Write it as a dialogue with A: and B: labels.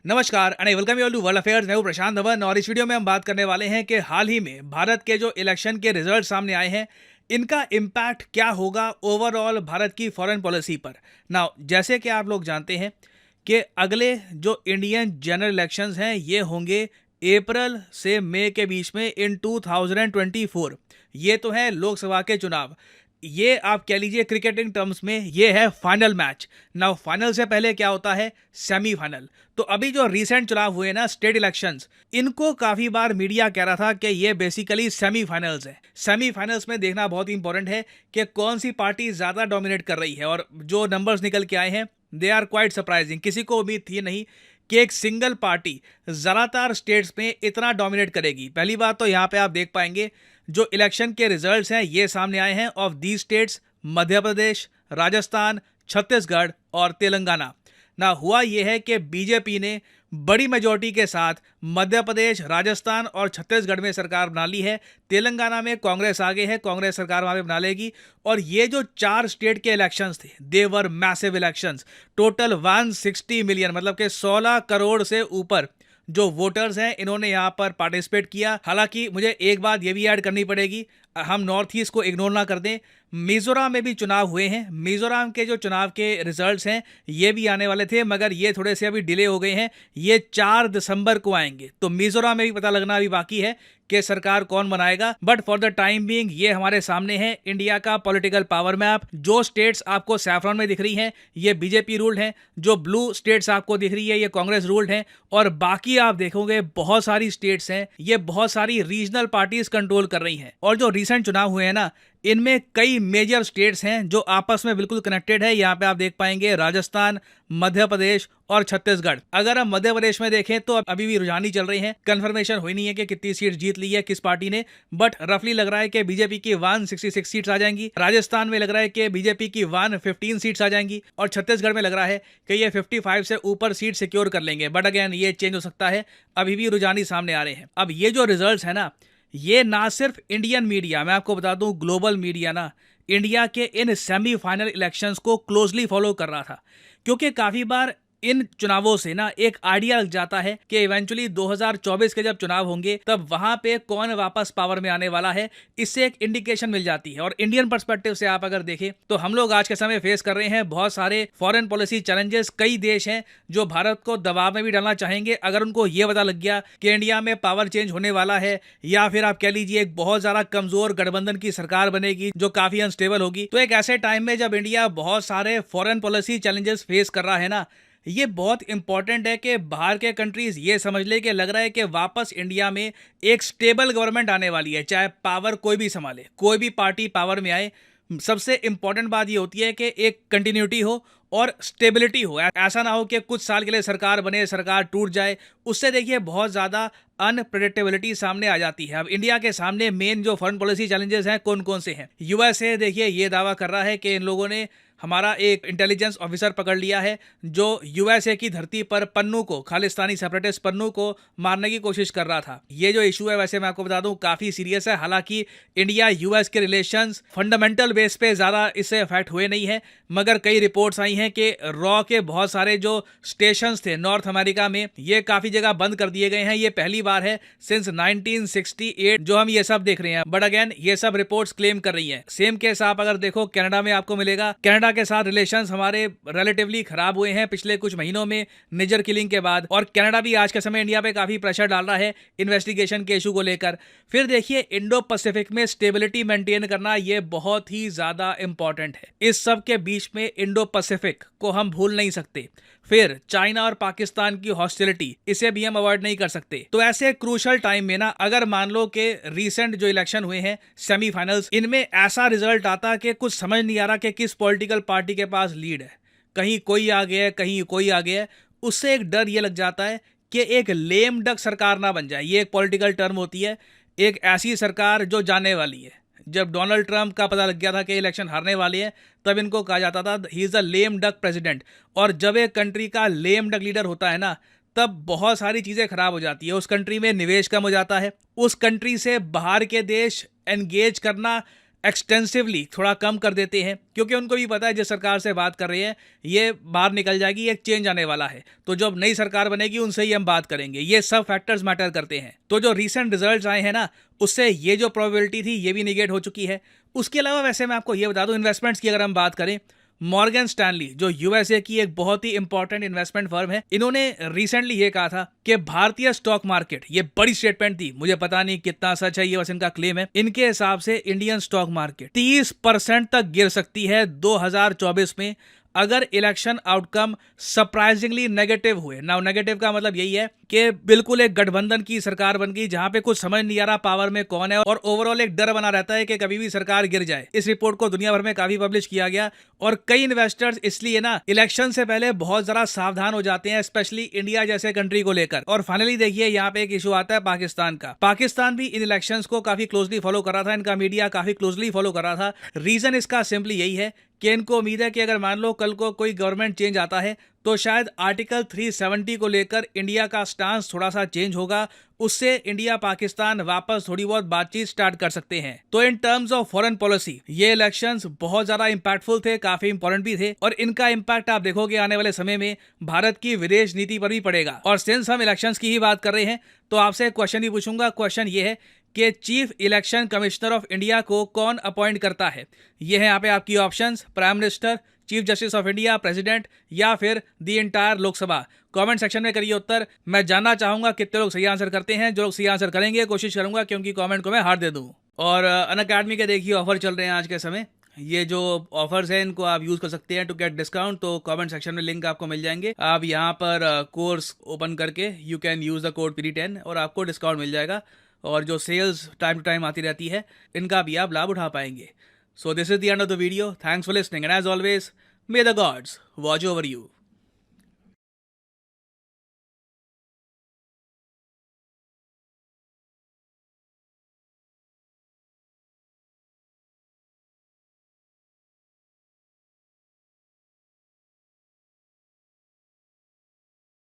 A: नमस्कार and welcome you all to world affairs. मैं हूं प्रशांत धवन और इस वीडियो में हम बात करने वाले हैं कि हाल ही में भारत के जो इलेक्शन के रिजल्ट सामने आए हैं, इनका इम्पैक्ट क्या होगा ओवरऑल भारत की फॉरेन पॉलिसी पर। नाउ जैसे कि आप लोग जानते हैं कि अगले जो इंडियन जनरल इलेक्शंस हैं ये होंगे अप्रैल से मई के बीच में इन 2024। ये तो है लोकसभा के चुनाव। ये आप कह लीजिए क्रिकेटिंग टर्म्स में ये है फाइनल मैच। नाउ फाइनल से पहले क्या होता है, सेमीफाइनल। तो अभी जो रीसेंट चुनाव हुए ना स्टेट इलेक्शंस, इनको काफी बार मीडिया कह रहा था कि ये बेसिकली सेमीफाइनल्स है। सेमीफाइनल्स में देखना बहुत इंपॉर्टेंट है कि कौन सी पार्टी ज्यादा डोमिनेट कर रही है, और जो नंबर्स निकल के आए हैं दे आर क्वाइट सरप्राइजिंग। किसी को उम्मीद थी नहीं कि एक सिंगल पार्टी ज़्यादातर स्टेट्स में इतना डोमिनेट करेगी। पहली बात तो यहाँ पे आप देख पाएंगे जो इलेक्शन के रिजल्ट्स हैं ये सामने आए हैं of the states Madhya Pradesh, Rajasthan, Chhattisgarh और तेलंगाना। ना हुआ यह है कि बीजेपी ने बड़ी मेजोरिटी के साथ मध्य प्रदेश, राजस्थान और छत्तीसगढ़ में सरकार बना ली है। तेलंगाना में कांग्रेस आगे है, कांग्रेस सरकार वहां पे बना लेगी। और ये जो 4 स्टेट के इलेक्शंस थे दे वर मैसिव इलेक्शंस। टोटल 160 मिलियन मतलब कि 16 करोड़ से ऊपर जो वोटर्स हैं इन्होंने यहाँ पर पार्टिसिपेट किया। हालांकि मुझे एक बात ये भी ऐड करनी पड़ेगी, हम नॉर्थ ईस्ट को इग्नोर ना कर दें। मिजोरम में भी चुनाव हुए हैं। मिजोरम के जो चुनाव के रिजल्ट्स हैं ये भी आने वाले थे, मगर ये थोड़े से अभी डिले हो गए हैं। ये 4 दिसंबर को आएंगे। तो मिजोरम में भी पता लगना अभी बाकी है कि सरकार कौन बनाएगा। But for the time being ये हमारे सामने है इंडिया का पॉलिटिकल पावर मैप। जो स्टेट्स आपको सैफरॉन में दिख रही हैं ये बीजेपी रूल्ड हैं, जो ब्लू स्टेट्स आपको दिख रही है ये कांग्रेस रूल्ड हैं, और बाकी आप देखोगे बहुत सारी स्टेट्स हैं ये बहुत सारी रीजनल पार्टीज कंट्रोल कर रही हैं। और जो रिसेंट चुनाव हुए हैं ना इनमें कई मेजर स्टेट्स हैं जो आपस में बिल्कुल कनेक्टेड है। यहाँ पे आप देख पाएंगे राजस्थान, मध्य प्रदेश और छत्तीसगढ़। अगर हम मध्य प्रदेश में देखें तो अभी भी रुझान ही चल रही है, कंफर्मेशन हुई नहीं है कि कितनी सीट जीत ली है किस पार्टी ने, बट रफली लग रहा है कि बीजेपी की 166 सीट्स आ जाएंगी। राजस्थान में लग रहा है कि बीजेपी की 115 सीट्स आ जाएंगी, और छत्तीसगढ़ में लग रहा है कि ये 55 से ऊपर सीट सिक्योर कर लेंगे। बट अगेन ये चेंज हो सकता है, अभी भी रुझान ही सामने आ रहे हैं। अब ये जो रिजल्ट है ना ये ना सिर्फ इंडियन मीडिया, मैं आपको बता दूं ग्लोबल मीडिया ना इंडिया के इन सेमीफाइनल इलेक्शंस को क्लोजली फॉलो कर रहा था, क्योंकि काफी बार इन चुनावों से ना एक आइडिया लग जाता है कि इवेंचुअली 2024 के जब चुनाव होंगे तब वहां पे कौन वापस पावर में आने वाला है। इससे एक इंडिकेशन मिल जाती है। और इंडियन पर्सपेक्टिव से आप अगर देखें तो हम लोग आज के समय फेस कर रहे हैं बहुत सारे फॉरेन पॉलिसी चैलेंजेस। कई देश हैं जो भारत को दबाव में भी डालना चाहेंगे अगर उनको ये पता लग गया कि इंडिया में पावर चेंज होने वाला है, या फिर आप कह लीजिए एक बहुत ज्यादा कमजोर गठबंधन की सरकार बनेगी जो काफी अनस्टेबल होगी। तो एक ऐसे टाइम में जब इंडिया बहुत सारे फॉरेन पॉलिसी चैलेंजेस फेस कर रहा है ना, ये बहुत इंपॉर्टेंट है कि बाहर के कंट्रीज ये समझ ले कि लग रहा है कि वापस इंडिया में एक स्टेबल गवर्नमेंट आने वाली है, चाहे पावर कोई भी संभाले, कोई भी पार्टी पावर में आए। सबसे इंपॉर्टेंट बात ये होती है कि एक कंटिन्यूटी हो और स्टेबिलिटी हो। ऐसा ना हो कि कुछ साल के लिए सरकार बने, सरकार टूट जाए। उससे देखिए बहुत ज़्यादा अनप्रेडिक्टेबिलिटी सामने आ जाती है। अब इंडिया के सामने मेन जो फॉरेन पॉलिसी चैलेंजेस हैं कौन कौन से हैं। यूएसए देखिए ये दावा कर रहा है कि इन लोगों ने हमारा एक इंटेलिजेंस ऑफिसर पकड़ लिया है जो यूएसए की धरती पर पन्नू को, खालिस्तानी सेपरेटिस्ट पन्नू को मारने की कोशिश कर रहा था। ये जो इशू है वैसे मैं आपको बता दूं काफी सीरियस है। हालांकि इंडिया यूएस के रिलेशंस फंडामेंटल बेस पे ज्यादा इससे अफेक्ट हुए नहीं है, मगर कई रिपोर्ट्स आई हैं कि रॉ के बहुत सारे जो स्टेशंस थे नॉर्थ अमेरिका में ये काफी जगह बंद कर दिए गए हैं। ये पहली बार है सिंस 1968 जो हम ये सब देख रहे हैं। बट अगेन ये सब रिपोर्ट्स क्लेम कर रही हैं। सेम केस आप अगर देखो कनाडा में आपको मिलेगा। कनाडा के साथ रिलेशंस हमारे रिलेटिवली खराब हुए हैं पिछले कुछ महीनों में निजर किलिंग के बाद, और कनाडा भी आज के समय इंडिया पे काफी प्रेशर डाल रहा है इन्वेस्टिगेशन के इशू को लेकर। फिर देखिए इंडो पैसिफिक में स्टेबिलिटी मेंटेन करना ये बहुत ही ज्यादा इंपॉर्टेंट है। इस सब के बीच में इंडो पैसिफिक को हम भूल नहीं सकते। फिर चाइना और पाकिस्तान की हॉस्टिलिटी, इसे भी हम अवॉइड नहीं कर सकते। तो ऐसे क्रूशल टाइम में ना अगर मान लो कि रीसेंट जो इलेक्शन हुए हैं सेमीफाइनल्स, इनमें ऐसा रिजल्ट आता कि कुछ समझ नहीं आ रहा कि किस पॉलिटिकल पार्टी के पास लीड है, कहीं कोई आ गया है कहीं कोई आ गया है, उससे एक डर ये लग जाता है कि एक लेम डक सरकार ना बन जाए। ये एक पॉलिटिकल टर्म होती है, एक ऐसी सरकार जो जाने वाली है। जब डोनाल्ड ट्रंप का पता लग गया था कि इलेक्शन हारने वाले हैं तब इनको कहा जाता था he is a lame duck president. और जब एक कंट्री का लेम डक लीडर होता है ना तब बहुत सारी चीजें खराब हो जाती है। उस कंट्री में निवेश कम हो जाता है, उस कंट्री से बाहर के देश एंगेज करना एक्सटेंसिवली थोड़ा कम कर देते हैं, क्योंकि उनको भी पता है जिस सरकार से बात कर रहे हैं ये बाहर निकल जाएगी, एक चेंज आने वाला है, तो जो अब नई सरकार बनेगी उनसे ही हम बात करेंगे। ये सब फैक्टर्स मैटर करते हैं। तो जो रीसेंट रिजल्ट्स आए हैं ना, उससे ये जो प्रोबेबिलिटी थी ये भी निगेट हो चुकी है। उसके अलावा वैसे मैं आपको ये बता दूं, इन्वेस्टमेंट्स की अगर हम बात करें, मॉर्गन स्टैनली जो यूएसए की एक बहुत ही इंपॉर्टेंट इन्वेस्टमेंट फर्म है, इन्होंने रिसेंटली ये कहा था कि भारतीय स्टॉक मार्केट, ये बड़ी स्टेटमेंट थी, मुझे पता नहीं कितना सच है, ये बस इनका क्लेम है, इनके हिसाब से इंडियन स्टॉक मार्केट 30% तक गिर सकती है 2024 में अगर इलेक्शन आउटकम सरप्राइजिंगली नेगेटिव हुए। नाउ नेगेटिव का मतलब यही है कि बिल्कुल एक गठबंधन की सरकार बन गई जहां पे कुछ समझ नहीं आ रहा पावर में कौन है, और ओवरऑल एक डर बना रहता है कि कभी भी सरकार गिर जाए। इस रिपोर्ट को दुनिया भर में काफी पब्लिश किया गया और कई इन्वेस्टर्स इसलिए ना इलेक्शन से पहले बहुत ज्यादा सावधान हो जाते हैं, स्पेशली इंडिया जैसे कंट्री को लेकर। और फाइनली देखिए यहाँ पे एक इशू आता है पाकिस्तान का। पाकिस्तान भी इन इलेक्शंस को काफी क्लोजली फॉलो कर रहा था, इनका मीडिया काफी क्लोजली फॉलो कर रहा था। रीजन इसका सिंपली यही है कि इनको उम्मीद है कि अगर मान लो कल को कोई गवर्नमेंट चेंज आता है तो शायद आर्टिकल 370 को लेकर इंडिया का स्टांस थोड़ा सा चेंज होगा, उससे इंडिया पाकिस्तान वापस थोड़ी बहुत बातचीत स्टार्ट कर सकते हैं। तो in terms of foreign policy ये इलेक्शंस बहुत ज्यादा इंपैक्टफुल थे, काफी इंपॉर्टेंट भी थे, और इनका इंपैक्ट आप देखोगे आने वाले समय में भारत की विदेश नीति पर भी पड़ेगा। और सिंस हम इलेक्शंस की ही बात कर रहे हैं तो आपसे एक क्वेश्चन ही पूछूंगा। क्वेश्चन ये है कि chief election commissioner of India को कौन अपॉइंट करता है? ये है यहाँ पे आपकी options, prime minister, chief justice of India, president, या फिर the entire Lok Sabha. Comment section में करिए उत्तर। मैं जानना चाहूंगा कितने लोग सही आंसर करते हैं। जो लोग सही आंसर करेंगे कोशिश करूंगा क्योंकि कमेंट को मैं हार दे दूं। और अनअकैडमी के देखिए ऑफर चल रहे हैं आज के समय। ये जो ऑफर्स हैं इनको आप यूज कर सकते हैं टू गेट डिस्काउंट। तो कमेंट सेक्शन में लिंक आपको मिल जाएंगे। आप यहाँ पर कोर्स ओपन करके you can use the code PD10 और आपको डिस्काउंट मिल जाएगा। और जो सेल्स टाइम टू टाइम आती रहती है इनका भी आप लाभ उठा पाएंगे। So this is the end of the video. Thanks for listening and as always may the gods watch over you.